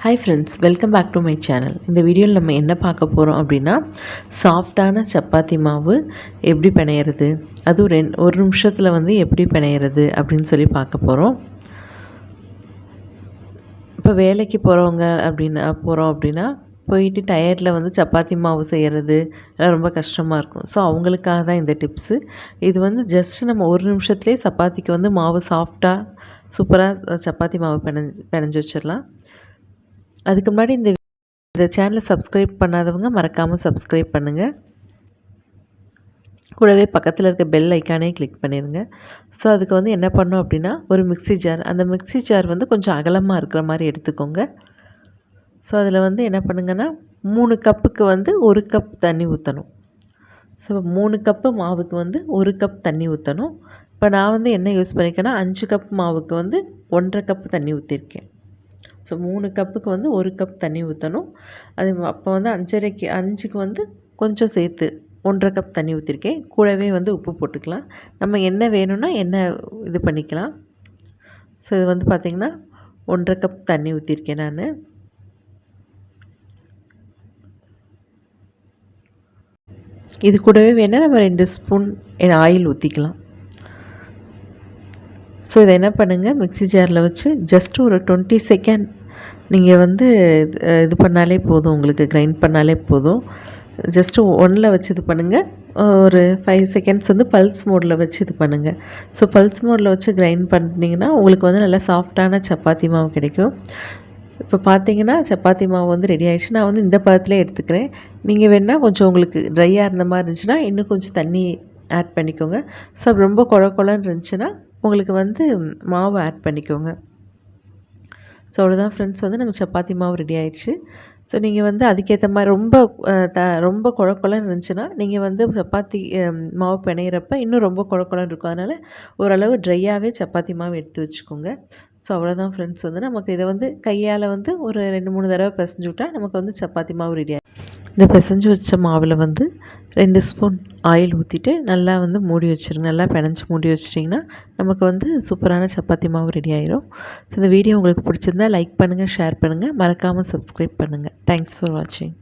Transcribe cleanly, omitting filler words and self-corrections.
Hi friends, welcome back to my channel. இந்த வீடியோவில் நம்ம என்ன பார்க்க போகிறோம் அப்படின்னா, சாஃப்டான சப்பாத்தி மாவு எப்படி பிணையிறது, அதுவும் ஒரு நிமிஷத்தில் எப்படி பிணையிறது அப்படின்னு சொல்லி பார்க்க போகிறோம். இப்போ வேலைக்கு போகிறோம் அப்படின்னா போயிட்டு டயர்டில் சப்பாத்தி மாவு செய்கிறது ரொம்ப கஷ்டமாக இருக்கும். ஸோ அவங்களுக்காக தான் இந்த டிப்ஸு. இது ஜஸ்ட்டு நம்ம ஒரு நிமிஷத்துலேயே சப்பாத்திக்கு மாவு சாஃப்டாக சூப்பராக சப்பாத்தி மாவு பிணைஞ்சு வச்சிடலாம். அதுக்கு முன்னாடி இந்த சேனலை சப்ஸ்கிரைப் பண்ணாதவங்க மறக்காமல் சப்ஸ்கிரைப் பண்ணுங்கள். கூடவே பக்கத்தில் இருக்க பெல் ஐக்கானே கிளிக் பண்ணிடுங்க. ஸோ அதுக்கு என்ன பண்ணோம் அப்படின்னா, ஒரு மிக்ஸி ஜார், அந்த மிக்ஸி ஜார் கொஞ்சம் அகலமாக இருக்கிற மாதிரி எடுத்துக்கோங்க. ஸோ அதில் என்ன பண்ணுங்கன்னா, 3 கப்புக்கு 1 கப் தண்ணி ஊற்றணும். ஸோ 3 கப்பு மாவுக்கு 1 கப் தண்ணி ஊற்றணும். இப்போ நான் என்ன யூஸ் பண்ணியிருக்கேன்னா, 5 கப் மாவுக்கு 1.5 கப் தண்ணி ஊற்றிருக்கேன். ஸோ 3 கப்புக்கு 1 கப் தண்ணி ஊற்றணும். அது அப்போ 5க்கு கொஞ்சம் சேர்த்து 1.5 கப் தண்ணி ஊற்றிருக்கேன். கூடவே உப்பு போட்டுக்கலாம். நம்ம என்ன வேணும்னா என்ன இது பண்ணிக்கலாம். ஸோ இது பார்த்திங்கன்னா 1.5 கப் தண்ணி ஊற்றிருக்கேன் நான். இது கூடவே வேணால் நம்ம 2 ஸ்பூன் ஆயில் ஊற்றிக்கலாம். ஸோ இதை என்ன பண்ணுங்கள், மிக்ஸி ஜாரில் வச்சு ஜஸ்ட்டு ஒரு 20 செகண்ட் நீங்கள் இது பண்ணாலே போதும், உங்களுக்கு கிரைண்ட் பண்ணாலே போதும். ஜஸ்ட்டு 1ல் வச்சு இது பண்ணுங்கள். ஒரு 5 செகண்ட்ஸ் பல்ஸ் மோடில் வச்சு இது பண்ணுங்கள். ஸோ பல்ஸ் மோடில் வச்சு கிரைண்ட் பண்ணிங்கன்னா உங்களுக்கு நல்லா சாஃப்டான சப்பாத்தி மாவு கிடைக்கும். இப்போ பார்த்தீங்கன்னா சப்பாத்தி மாவு ரெடி ஆகிடுச்சு. நான் இந்த பதத்தில் எடுத்துக்கிறேன். நீங்கள் வேணால் கொஞ்சம் உங்களுக்கு ட்ரையாக இருந்த மாதிரி இருந்துச்சுன்னா இன்னும் கொஞ்சம் தண்ணி ஆட் பண்ணிக்கோங்க. ஸோ ரொம்ப குழன்னு இருந்துச்சுன்னா உங்களுக்கு மாவு ஆட் பண்ணிக்கோங்க. ஸோ அவ்வளோதான் ஃப்ரெண்ட்ஸ், நம்ம சப்பாத்தி மாவு ரெடி ஆயிடுச்சு. ஸோ நீங்கள் அதுக்கேற்ற மாதிரி ரொம்ப குழன்னு இருந்துச்சுன்னா நீங்கள் சப்பாத்தி மாவு பிணையிறப்ப இன்னும் ரொம்ப குழன்னு இருக்கும். அதனால் ஓரளவு ட்ரையாகவே சப்பாத்தி மாவு எடுத்து வச்சுக்கோங்க. ஸோ அவ்வளோதான் ஃப்ரெண்ட்ஸ், நமக்கு இதை கையால் ஒரு 2-3 தடவை பிசைஞ்சு விட்டால் நமக்கு சப்பாத்தி மாவு ரெடி ஆகிடும். இந்த பிசைஞ்சு வச்ச மாவில் 2 ஸ்பூன் ஆயில் ஊற்றிட்டு நல்லா மூடி வச்சுருங்க. நல்லா பிணைஞ்சி மூடி வச்சிட்டிங்கன்னா நமக்கு சூப்பரான சப்பாத்தி மாவு ரெடி ஆயிரும். ஸோ இந்த வீடியோ உங்களுக்கு பிடிச்சிருந்தா லைக் பண்ணுங்கள், ஷேர் பண்ணுங்கள், மறக்காமல் சப்ஸ்கிரைப் பண்ணுங்கள். தேங்க்ஸ் ஃபார் வாட்சிங்.